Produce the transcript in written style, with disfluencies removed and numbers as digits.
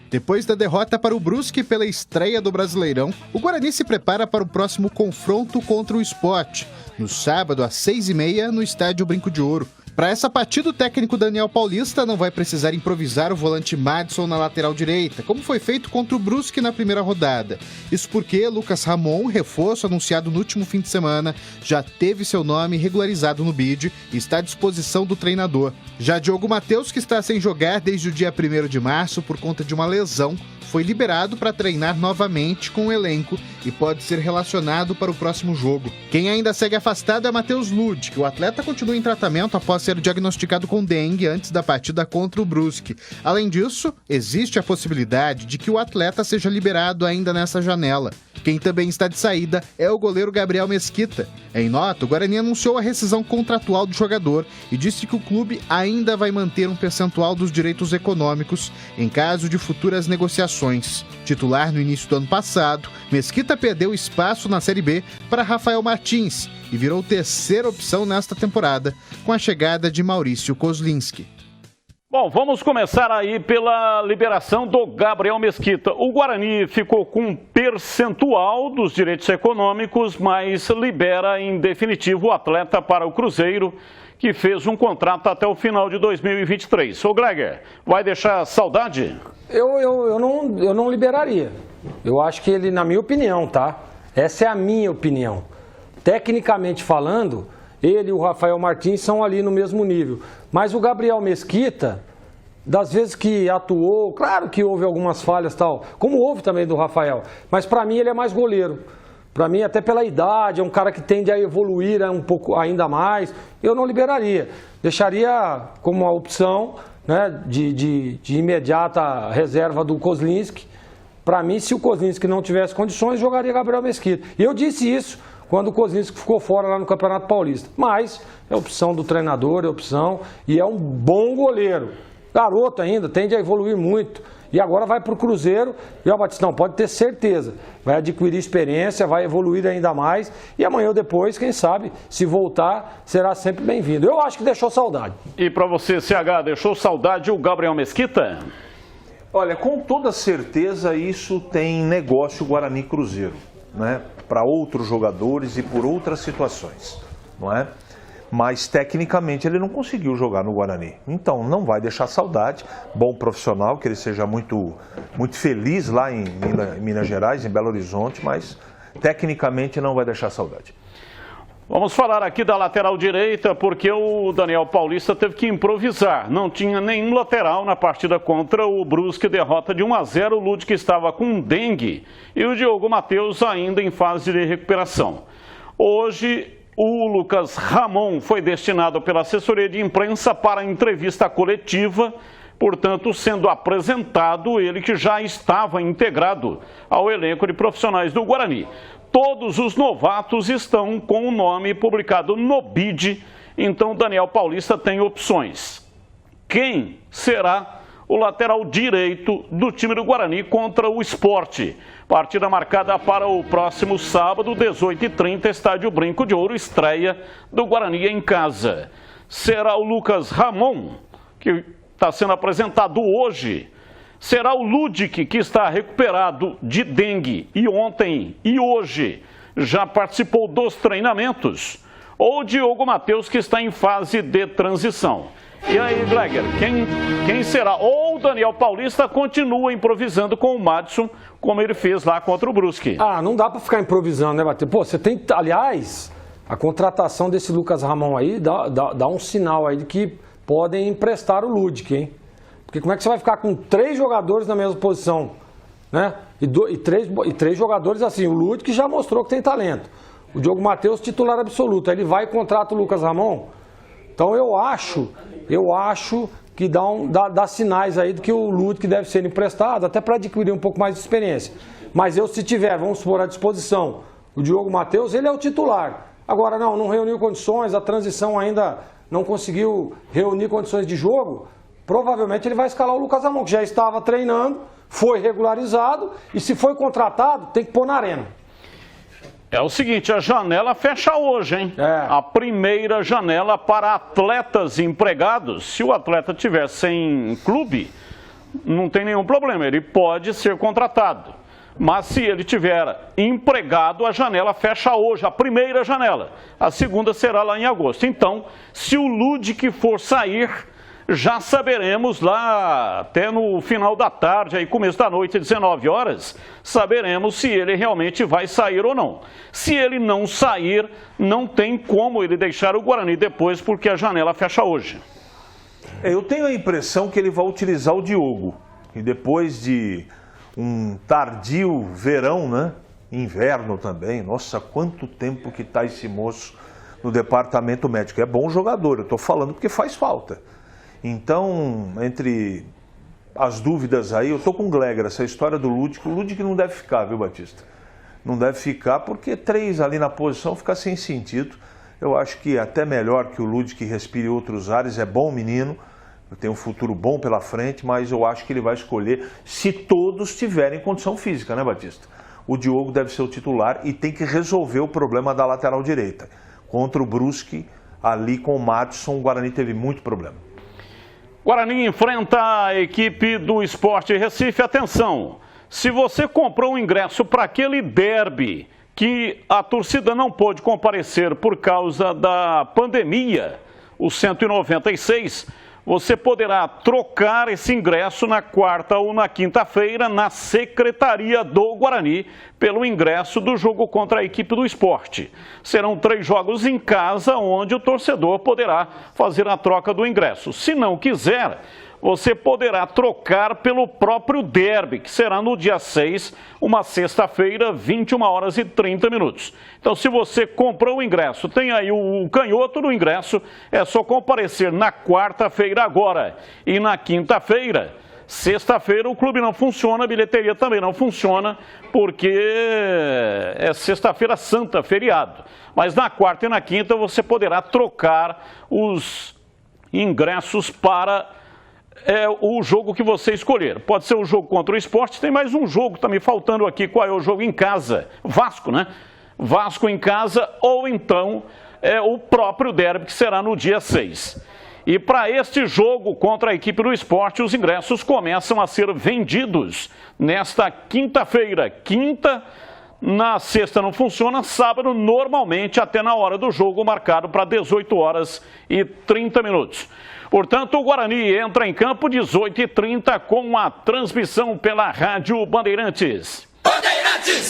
Depois da derrota para o Brusque pela estreia do Brasileirão, o Guarani se prepara para o próximo confronto contra o Sport, no sábado às 6h30 no estádio Brinco de Ouro. Para essa partida, o técnico Daniel Paulista não vai precisar improvisar o volante Madison na lateral direita, como foi feito contra o Brusque na primeira rodada. Isso porque Lucas Ramon, reforço anunciado no último fim de semana, já teve seu nome regularizado no BID e está à disposição do treinador. Já Diogo Matheus, que está sem jogar desde o dia 1º de março por conta de uma lesão, foi liberado para treinar novamente com o elenco e pode ser relacionado para o próximo jogo. Quem ainda segue afastado é Matheus Lud, que o atleta continua em tratamento após ser diagnosticado com dengue antes da partida contra o Brusque. Além disso, existe a possibilidade de que o atleta seja liberado ainda nessa janela. Quem também está de saída é o goleiro Gabriel Mesquita. Em nota, o Guarani anunciou a rescisão contratual do jogador e disse que o clube ainda vai manter um percentual dos direitos econômicos em caso de futuras negociações. Titular no início do ano passado, Mesquita perdeu espaço na Série B para Rafael Martins e virou terceira opção nesta temporada, com a chegada de Maurício Kozlinski. Bom, vamos começar aí pela liberação do Gabriel Mesquita. O Guarani ficou com um percentual dos direitos econômicos, mas libera em definitivo o atleta para o Cruzeiro, que fez um contrato até o final de 2023. Ô Gleger, vai deixar saudade? Eu não liberaria. Eu acho que ele, na minha opinião, tá? Essa é a minha opinião. Tecnicamente falando, ele e o Rafael Martins são ali no mesmo nível. Mas o Gabriel Mesquita, das vezes que atuou, claro que houve algumas falhas e tal, como houve também do Rafael, mas para mim ele é mais goleiro. Para mim, até pela idade, é um cara que tende a evoluir um pouco ainda mais. Eu não liberaria. Deixaria como uma opção, né, de imediata reserva do Kozlinski. Para mim, se o Kozlinski não tivesse condições, jogaria Gabriel Mesquita. E eu disse isso quando o Kozlinski ficou fora lá no Campeonato Paulista. Mas é opção do treinador, é opção, e é um bom goleiro. Garoto ainda, tende a evoluir muito. E agora vai para o Cruzeiro, e o Batistão pode ter certeza, vai adquirir experiência, vai evoluir ainda mais, e amanhã ou depois, quem sabe, se voltar, será sempre bem-vindo. Eu acho que deixou saudade. E para você, CH, deixou saudade o Gabriel Mesquita? Olha, com toda certeza isso tem negócio Guarani Cruzeiro, né? Para outros jogadores e por outras situações, não é? Mas tecnicamente ele não conseguiu jogar no Guarani. Então não vai deixar saudade. Bom profissional, que ele seja muito feliz lá em Minas Gerais, em Belo Horizonte, mas tecnicamente não vai deixar saudade. Vamos falar aqui da lateral direita, porque o Daniel Paulista teve que improvisar. Não tinha nenhum lateral na partida contra o Brusque, derrota de 1-0. O Lud, que estava com dengue, e o Diogo Matheus ainda em fase de recuperação. Hoje, o Lucas Ramon foi destinado pela assessoria de imprensa para a entrevista coletiva, portanto, sendo apresentado ele que já estava integrado ao elenco de profissionais do Guarani. Todos os novatos estão com o nome publicado no BID, então Daniel Paulista tem opções. Quem será o lateral direito do time do Guarani contra o Sport? Partida marcada para o próximo sábado, 18h30, estádio Brinco de Ouro, estreia do Guarani em casa. Será o Lucas Ramon, que está sendo apresentado hoje. Será o Ludic, que está recuperado de dengue e ontem e hoje já participou dos treinamentos. Ou o Diogo Matheus, que está em fase de transição. E aí, Gleger, quem será? Ou o Daniel Paulista continua improvisando com o Madison, como ele fez lá contra o Brusque? Ah, não dá para ficar improvisando, né, Matheus? Pô, você tem, aliás, a contratação desse Lucas Ramon aí dá um sinal aí de que podem emprestar o Ludic, hein? Porque como é que você vai ficar com 3 jogadores na mesma posição, né? E três jogadores assim, o Ludic já mostrou que tem talento. O Diogo Matheus, titular absoluto. Aí ele vai e contrata o Lucas Ramon. Então eu acho que dá sinais aí de que o Ludic deve ser emprestado, até para adquirir um pouco mais de experiência. Mas se tiver, vamos supor, à disposição, o Diogo Matheus, ele é o titular. Agora não reuniu condições, a transição ainda não conseguiu reunir condições de jogo, provavelmente ele vai escalar o Lucas Ramon, que já estava treinando, foi regularizado e se foi contratado, tem que pôr na arena. É o seguinte, a janela fecha hoje, hein? A primeira janela para atletas empregados. Se o atleta tiver sem clube, não tem nenhum problema, ele pode ser contratado. Mas se ele tiver empregado, a janela fecha hoje, a primeira janela. A segunda será lá em agosto. Então, se o Ludic for sair, já saberemos lá até no final da tarde, aí começo da noite, 19 horas, saberemos se ele realmente vai sair ou não. Se ele não sair, não tem como ele deixar o Guarani depois, porque a janela fecha hoje. Eu tenho a impressão que ele vai utilizar o Diogo. E depois de um tardio verão, né? Inverno também. Nossa, quanto tempo que está esse moço no departamento médico. É bom jogador, eu estou falando porque faz falta. Então, entre as dúvidas aí, eu estou com o Gleger, essa história do Ludic. O Ludic não deve ficar, viu, Batista? Não deve ficar porque 3 ali na posição fica sem sentido. Eu acho que até melhor que o Ludic respire outros ares. É bom menino, tem um futuro bom pela frente, mas eu acho que ele vai escolher se todos tiverem condição física, né, Batista? O Diogo deve ser o titular e tem que resolver o problema da lateral direita. Contra o Brusque, ali com o Madison, o Guarani teve muito problema. Guarani enfrenta a equipe do Sport Recife. Atenção, se você comprou um ingresso para aquele derby que a torcida não pôde comparecer por causa da pandemia, o 196, você poderá trocar esse ingresso na quarta ou na quinta-feira na Secretaria do Guarani pelo ingresso do jogo contra a equipe do Sport. Serão 3 jogos em casa onde o torcedor poderá fazer a troca do ingresso. Se não quiser, você poderá trocar pelo próprio derby, que será no dia 6, uma sexta-feira, 21h30. Então, se você comprou o ingresso, tem aí o canhoto do ingresso, é só comparecer na quarta-feira agora. E na quinta-feira, sexta-feira, o clube não funciona, a bilheteria também não funciona, porque é sexta-feira santa, feriado. Mas na quarta e na quinta você poderá trocar os ingressos para o jogo que você escolher. Pode ser o jogo contra o Sport, tem mais um jogo, tá me faltando aqui, qual é o jogo em casa? Vasco, né? Vasco em casa, ou então o próprio derby, que será no dia 6. E para este jogo contra a equipe do Sport, os ingressos começam a ser vendidos nesta quinta-feira. Quinta, na sexta não funciona, sábado normalmente até na hora do jogo, marcado para 18h30. Portanto, o Guarani entra em campo 18h30 com a transmissão pela Rádio Bandeirantes.